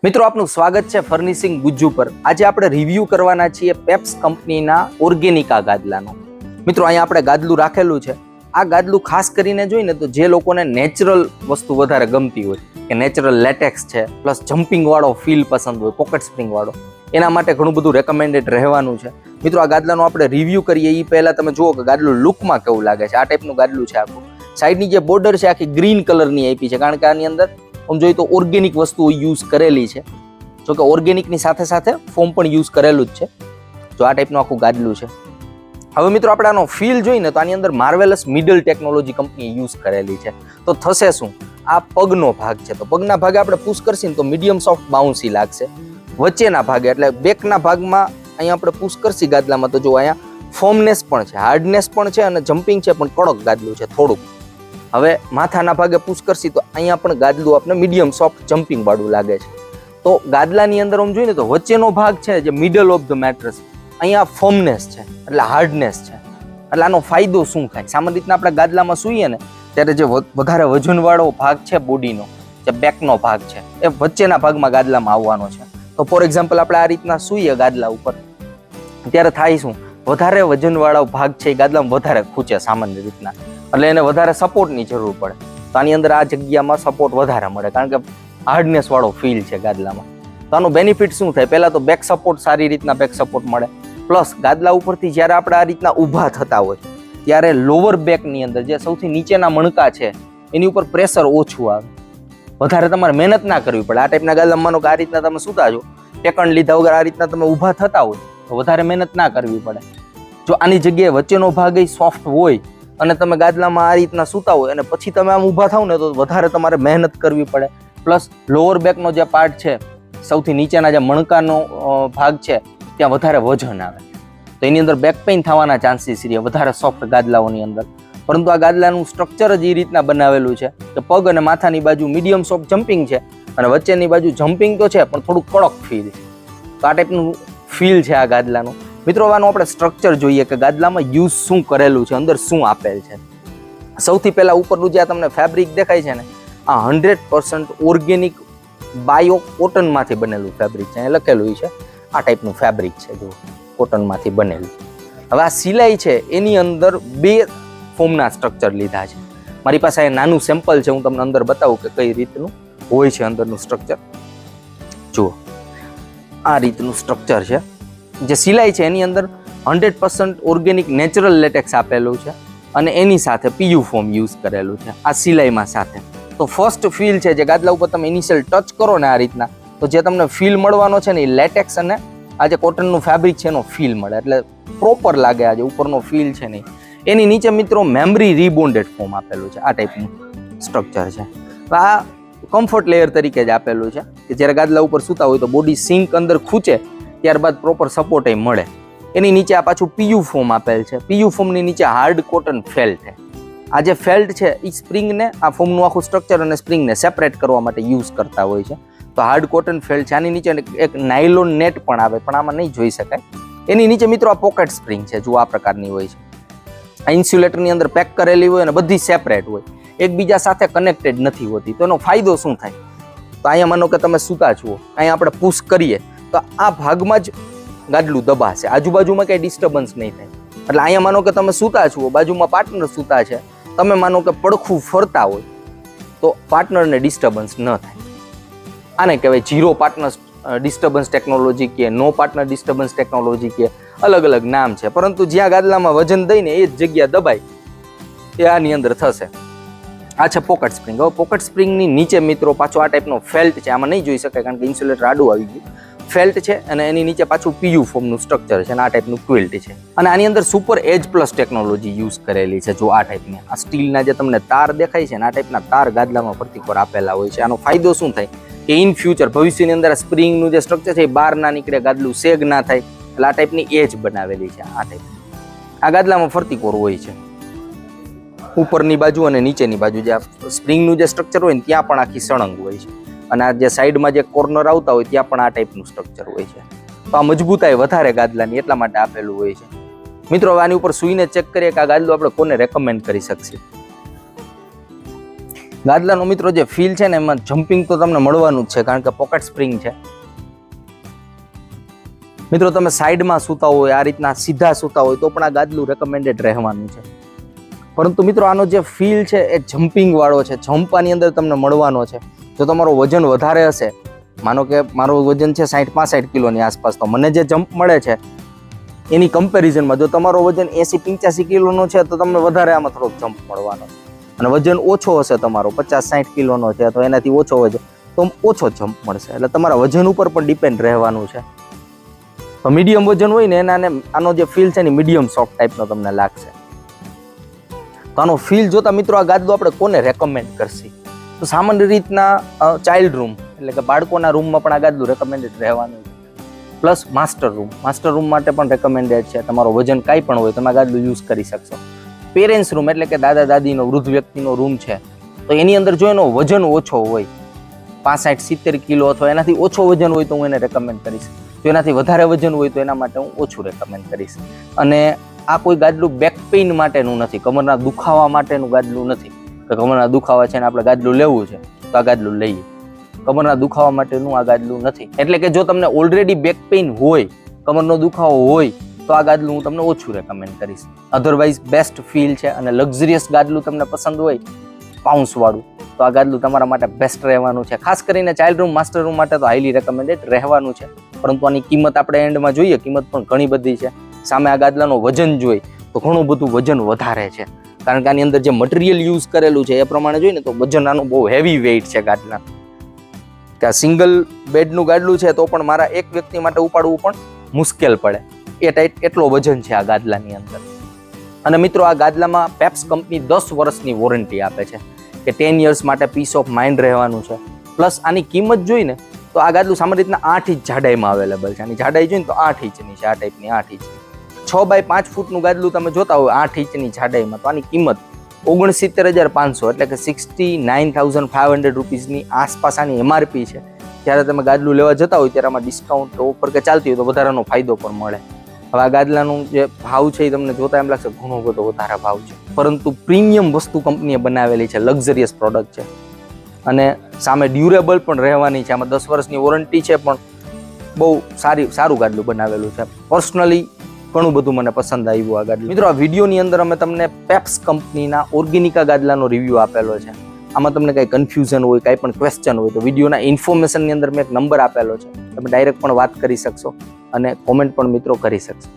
મિત્રો આપનું સ્વાગત છે ફર્નિશિંગ ગુજ્જુ પર। આજે આપણે રિવ્યુ કરવાના છીએ પેપ્સ કંપનીના ઓર્ગેનિકા ગાદલાનો। મિત્રો અહીંયા આપણે ગાદલું રાખેલું છે। આ ગાદલું ખાસ કરીને જોઈને તો જે લોકોને નેચરલ વસ્તુ વધારે ગમતી હોય કે નેચરલ લેટેક્સ છે પ્લસ જમ્પિંગ વાળો ફીલ પસંદ હોય, પોકેટ સ્પ્રિંગ વાળો, એના માટે ઘણું બધું રેકમેન્ડેડ રહેવાનું છે। મિત્રો આ ગાદલાનો આપણે રિવ્યુ કરીએ એ પહેલા તમે જુઓ કે ગાદલું લુકમાં કેવું લાગે છે। આ ટાઈપનું ગાદલું છે આખું। સાઈડની જે બોર્ડર છે આખી ગ્રીન કલરની આપી છે, કારણ કે આની અંદર આમ જોઈએ તો ઓર્ગેનિક વસ્તુઓ યુઝ કરેલી છે। જો કે ઓર્ગેનિકની સાથે સાથે ફોમ પણ યુઝ કરેલું જ છે। જો આ ટાઈપનું આખું ગાદલું છે। હવે મિત્રો આપણે આનો ફીલ જોઈને તો આની અંદર માર્વેલસ મિડલ ટેકનોલોજી કંપનીએ યુઝ કરેલી છે। તો થશે શું, આ પગનો ભાગ છે તો પગના ભાગે આપણે પુશ કરશું ને તો મીડિયમ સોફ્ટ બાઉન્સી લાગશે। વચ્ચેના ભાગે એટલે બેકના ભાગમાં અહીંયા આપણે પુશ કરશી ગાદલામાં તો જો અહીંયા ફોર્મનેસ પણ છે, હાર્ડનેસ પણ છે અને જમ્પિંગ છે પણ કડક ગાદલું છે થોડુંક। હવે માથાના ભાગે પુશ કરશી તો અહીંયા પણ ગાદલું આપણે મીડિયમ સોફ્ટ જમ્પિંગ વાળું લાગે છે। તો ગાદલાની અંદર આમ જોઈએ ને તો વચ્ચેનો ભાગ છે જે મિડલ ઓફ ધ મેટ્રેસ, અહીંયા ફર્મનેસ છે એટલે હાર્ડનેસ છે। એટલે આનો ફાયદો શું થાય, સામાન્ય રીતના આપણે ગાદલામાં સૂઈએ ને ત્યારે જે વધારે વજનવાળો ભાગ છે બોડીનો, જે બેકનો ભાગ છે એ વચ્ચેના ભાગમાં ગાદલામાં આવવાનો છે। તો ફોર એક્ઝામ્પલ આપણે આ રીતના સૂઈએ ગાદલા ઉપર ત્યારે થાય શું, વધારે વજનવાળો ભાગ છે એ ગાદલામાં વધારે ખૂંચે સામાન્ય રીતના, એટલે એને વધારે સપોર્ટની જરૂર પડે। તો આની અંદર આ જગ્યામાં સપોર્ટ વધારે મળે કારણ કે હાર્ડનેસ વાળો ફીલ છે ગાદલામાં। તો આનો બેનિફિટ શું થાય, પહેલા તો બેક સપોર્ટ સારી રીતના બેક સપોર્ટ મળે, પ્લસ ગાદલા ઉપરથી જ્યારે આપણે આ રીતના ઊભા થતા હોય ત્યારે લોઅર બેકની અંદર જે સૌથી નીચેના મણકા છે એની ઉપર પ્રેશર ઓછું આવે, વધારે તમારે મહેનત ના કરવી પડે। આ ટાઈપના ગાદલામાં માનો કે આ રીતના તમે સૂતા છો, ટેકણ લીધા વગર આ રીતના તમે ઊભા થતા હોય તો વધારે મહેનત ના કરવી પડે। જો આની જગ્યાએ વચ્ચેનો ભાગ સોફ્ટ હોય અને તમે ગાદલામાં આ રીતના સૂતા હોય અને પછી તમે આમ ઊભા થાવ ને તો વધારે તમારે મહેનત કરવી પડે, પ્લસ લોઅર બેકનો જે પાર્ટ છે સૌથી નીચેના જે મણકાનો ભાગ છે ત્યાં વધારે વજન આવે તો એની અંદર બેક પેઇન થવાના ચાન્સીસ રહે વધારે સોફ્ટ ગાદલાઓની અંદર। પરંતુ આ ગાદલાનું સ્ટ્રક્ચર જ એ રીતના બનાવેલું છે કે પગ અને માથાની બાજુ મીડિયમ સોફ્ટ જમ્પિંગ છે અને વચ્ચેની બાજુ જમ્પિંગ તો છે પણ થોડું કડક ફીલ છે। તો આ ટાઈપનું ફીલ છે આ ગાદલાનું। મિત્રો આનું આપણે સ્ટ્રક્ચર જોઈએ કે ગાદલામાં યુઝ શું કરેલું છે, અંદર શું આપેલ છે। સૌથી પહેલા ઉપરનું જે તમને ફેબ્રિક દેખાય છે ને, આ 100% ઓર્ગેનિક બાયો કોટનમાંથી બનેલું ફેબ્રિક છે, અહીં લખેલું છે આ ટાઈપનું ફેબ્રિક છે જો કોટનમાંથી બનેલું। હવે આ સિલાઈ છે એની અંદર બે ફોર્મના સ્ટ્રક્ચર લીધા છે। મારી પાસે આ નાનું સેમ્પલ છે, હું તમને અંદર બતાવું કે કઈ રીતનું હોય છે અંદરનું સ્ટ્રક્ચર। જુઓ આ રીતનું સ્ટ્રક્ચર છે, જે સિલાઈ છે એની અંદર 100% ઓર્ગેનિક નેચરલ લેટેક્સ આપેલું છે અને એની સાથે પીયુ ફોમ યુઝ કરેલું છે આ સિલાઈમાં સાથે। તો ફર્સ્ટ ફીલ છે જે ગાદલા ઉપર તમે ઇનિશિયલ ટચ કરો ને આ રીતના તો જે તમને ફીલ મળવાનો છે ને એ લેટેક્સ અને આ જે કોટનનું ફેબ્રિક છે એનો ફીલ મળે, એટલે પ્રોપર લાગે। આ જે ઉપરનો ફીલ છે ને એની નીચે મિત્રો મેમરી રીબોન્ડેડ ફોમ આપેલું છે, આ ટાઈપનું સ્ટ્રક્ચર છે। તો આ કમ્ફર્ટ લેયર તરીકે જ આપેલું છે કે જ્યારે ગાદલા ઉપર સૂતા હોય તો બોડી સિંક અંદર ખૂંચે ત્યારબાદ પ્રોપર સપોર્ટ એ મળે। એની નીચે આ પાછું પીયુ ફોમ આપેલ છે, પીયુ ફોમની નીચે હાર્ડ કોટન ફેલ્ટ છે। આ જે ફેલ્ટ છે એ સ્પ્રિંગને, આ ફોમનું આખું સ્ટ્રક્ચર અને સ્પ્રિંગને સેપરેટ કરવા માટે યુઝ કરતા હોય છે। તો હાર્ડ કોટન ફેલ્ટ છે, આની નીચે એક નાયલોન નેટ પણ આવે પણ આમાં નહીં જોઈ શકાય। એની નીચે મિત્રો આ પોકેટ સ્પ્રિંગ છે, જો આ પ્રકારની હોય છે, આ ઇન્સ્યુલેટરની અંદર પેક કરેલી હોય અને બધી સેપરેટ હોય, એકબીજા સાથે કનેક્ટેડ નથી હોતી। તો એનો ફાયદો શું થાય, તો અહીંયા માનો કે તમે સૂતા છો, અહીંયા આપણે પુશ કરીએ તો આ ભાગમાં જ ગાદલું દબાશે, આજુબાજુમાં કંઈ ડિસ્ટર્બન્સ નહીં થાય। એટલે અહીંયા માનો કે તમે સૂતા છો, બાજુમાં પાર્ટનર સૂતા છે, તમે માનો કે પડખું ફરતા હોય તો પાર્ટનરને ડિસ્ટર્બન્સ ન થાય। આને કહેવાય ઝીરો પાર્ટનર ડિસ્ટર્બન્સ ટેકનોલોજી કે નો પાર્ટનર ડિસ્ટર્બન્સ ટેકનોલોજી કે અલગ અલગ નામ છે, પરંતુ જ્યાં ગાદલામાં વજન દઈને એ જ જગ્યા દબાય એ આની અંદર થશે। આ છે પોકેટ સ્પ્રિંગ। હવે પોકેટ સ્પ્રિંગની નીચે મિત્રો પાછો આ ટાઈપનો ફેલ્ટ છે, આમાં નહીં જોઈ શકાય કારણ કે ઇન્સ્યુલેટર આડું આવી ગયું, ફેલ્ટ છે અને એની નીચે પાછું પીયુ ફોર્મનું સ્ટ્રક્ચર છે અને આ ટાઈપનું ક્વિલ્ટ છે અને આની અંદર સુપર એજ પ્લસ ટેકનોલોજી યુઝ કરેલી છે। જો આ ટાઈપની આ સ્ટીલના જે તમને તાર દેખાય છે ને આ ટાઈપના તાર ગાદલામાં પ્રતિકોર આપેલા હોય છે। આનો ફાયદો શું થાય કે ઇન ફ્યુચર ભવિષ્યની અંદર સ્પ્રિંગનું જે સ્ટ્રક્ચર છે એ બહાર ના નીકળે, ગાદલું સેગ ના થાય, એટલે આ ટાઈપની એજ બનાવેલી છે। આ ટાઈપ આ ગાદલામાં ફરતીકોર હોય છે ઉપરની બાજુ અને નીચેની બાજુ, જે સ્પ્રિંગનું જે સ્ટ્રક્ચર હોય ને ત્યાં પણ આખી સળંગ હોય છે અને આ જે સાઈડમાં જે કોર્નર આવતા હોય ત્યાં પણ આ ટાઈપનું સ્ટ્રક્ચર હોય છે। તો આ મજબૂતાઈ વધારે ગાદલાની એટલા માટે આપેલું હોય છે। મિત્રો હવે આની ઉપર સૂઈને ચેક કરીએ કે આ ગાદલું આપણે કોને રેકમેન્ડ કરી શકીએ। ગાદલાનો મિત્રો જે ફીલ છે ને એમાં જમ્પિંગ તો તમને મળવાનું જ છે, કારણ કે પોકેટ સ્પ્રિંગ છે. મિત્રો તમે સાઈડમાં સૂતા હોય, આ રીતના સીધા સૂતા હોય તો પણ આ ગાદલું રેકમેન્ડેડ રહેવાનું છે. પરંતુ મિત્રો આનો જે ફીલ છે એ જમ્પિંગ વાળો છે, જમ્પ આની અંદર તમને મળવાનો છે. જો તમારો વજન વધારે હશે, માનો કે મારું વજન છે 60-65 કિલોની આસપાસ, તો મને જે જમ્પ મળે છે એની કમ્પેરિઝનમાં જો તમારો વજન 80-85 કિલોનો છે તો તમને વધારે આમાં થોડોક જમ્પ મળવાનો. અને વજન ઓછો હશે તમારો 50-60 કિલોનો છે તો એનાથી ઓછો વજન તો ઓછો જમ્પ મળશે. એટલે તમારા વજન ઉપર પણ ડિપેન્ડ રહેવાનું છે. તો મીડિયમ વજન હોય ને એનાને આનો જે ફીલ છે ને મીડિયમ સોફ્ટ ટાઈપનો તમને લાગશે. તો આનો ફીલ જોતા મિત્રો આ ગાદલું આપણે કોને રેકમેન્ડ કરશી? તો સામાન્ય રીતના ચાઇલ્ડ રૂમ એટલે કે બાળકોના રૂમમાં પણ આ ગાદલું રેકમેન્ડેડ રહેવાનું છે. પ્લસ માસ્ટર રૂમ માટે પણ રેકમેન્ડેડ છે. તમારો વજન કાંઈ પણ હોય તમે આ ગાદલું યુઝ કરી શકશો. પેરેન્ટ્સ રૂમ એટલે કે દાદા દાદીનો, વૃદ્ધ વ્યક્તિનો રૂમ છે તો એની અંદર જો એનો વજન ઓછો હોય 65-70 કિલો અથવા એનાથી ઓછો વજન હોય તો હું એને રેકમેન્ડ કરીશ. જો એનાથી વધારે વજન હોય તો એના માટે હું ઓછું રેકમેન્ડ કરીશ. અને આ કોઈ ગાદલું બેક પેઇન માટેનું નથી, કમરના દુખાવા માટેનું ગાદલું નથી કે કમરના દુખાવા છે ને આપણે ગાદલું લેવું છે તો આ ગાદલું લઈએ. કમરના દુખાવા માટેનું આ ગાદલું નથી. એટલે કે જો તમને ઓલરેડી બેક પેઇન હોય, કમરનો દુખાવો હોય તો આ ગાદલું હું તમને ઓછું રેકમેન્ડ કરીશ. અધરવાઇઝ બેસ્ટ ફીલ છે અને લક્ઝરિયસ ગાદલું તમને પસંદ હોય પાઉન્સ વાળું તો આ ગાદલું તમારા માટે બેસ્ટ રહેવાનું છે. ખાસ કરીને ચાઇલ્ડ રૂમ, માસ્ટર રૂમ માટે તો હાઈલી રેકમેન્ડેડ રહેવાનું છે. પરંતુ આની કિંમત આપણે એન્ડમાં જોઈએ, કિંમત પણ ઘણી બધી છે. સામે આ ગાદલાનો વજન જોઈ તો ઘણું બધું વજન વધારે છે, કારણ કે આની અંદર જે મટીરિયલ યુઝ કરેલું છે એ પ્રમાણે જોઈએ ને તો વજન આનું બહુ હેવી વેઇટ છે ગાદલા. કે આ સિંગલ બેડનું ગાદલું છે તો પણ મારા એક વ્યક્તિ માટે ઉપાડવું પણ મુશ્કેલ પડે એ ટાઈપ એટલો વજન છે આ ગાદલાની અંદર. અને મિત્રો આ ગાદલામાં પેપ્સ કંપની 10 વર્ષની વોરંટી આપે છે કે 10 years માટે પીસ ઓફ માઇન્ડ રહેવાનું છે. પ્લસ આની કિંમત જોઈને તો આ ગાદલું સામાન્ય રીતના 8 ઇંચ જાડાઈમાં અવેલેબલ છે. આની જાડાઈ જોઈને તો 8 ઇંચની છે, આ ટાઈપની 8 ઇંચની. 6x5 ફૂટનું ગાદલું તમે જોતા હોય 8 ઇંચની જાડાઈમાં તો આની કિંમત 69,500 એટલે કે 69,500 રૂપીસની આસપાસ આની એમઆરપી છે. જ્યારે તમે ગાદલું લેવા જતા હોય ત્યારે આમાં ડિસ્કાઉન્ટ ઓફર કે ચાલતી હોય તો વધારાનો ફાયદો પણ મળે. હવે આ ગાદલાનું જે ભાવ છે એ તમને જોતા એમ લાગશે ઘણો બધો વધારે ભાવ છે, પરંતુ પ્રીમિયમ વસ્તુ કંપનીએ બનાવેલી છે, લક્ઝરિયસ પ્રોડક્ટ છે અને સામે ડ્યુરેબલ પણ રહેવાની છે. આમાં 10 વર્ષની વોરંટી છે પણ બહુ સારું ગાદલું બનાવેલું છે. પર્સનલી ઘણું બધું મને પસંદ આવ્યું આ ગાદલું. મિત્રો આ વિડીયોની અંદર અમે તમને પેપ્સ કંપનીના ઓર્ગેનિકા ગાદલાનો રિવ્યૂ આપેલો છે. આમાં તમને કંઈ કન્ફ્યુઝન હોય, કાંઈ પણ ક્વેશ્ચન હોય તો વિડીયોના ઇન્ફોર્મેશનની અંદર મેં એક નંબર આપેલો છે, તમે ડાયરેક્ટ પણ વાત કરી શકશો અને કોમેન્ટ પણ મિત્રો કરી શકશો.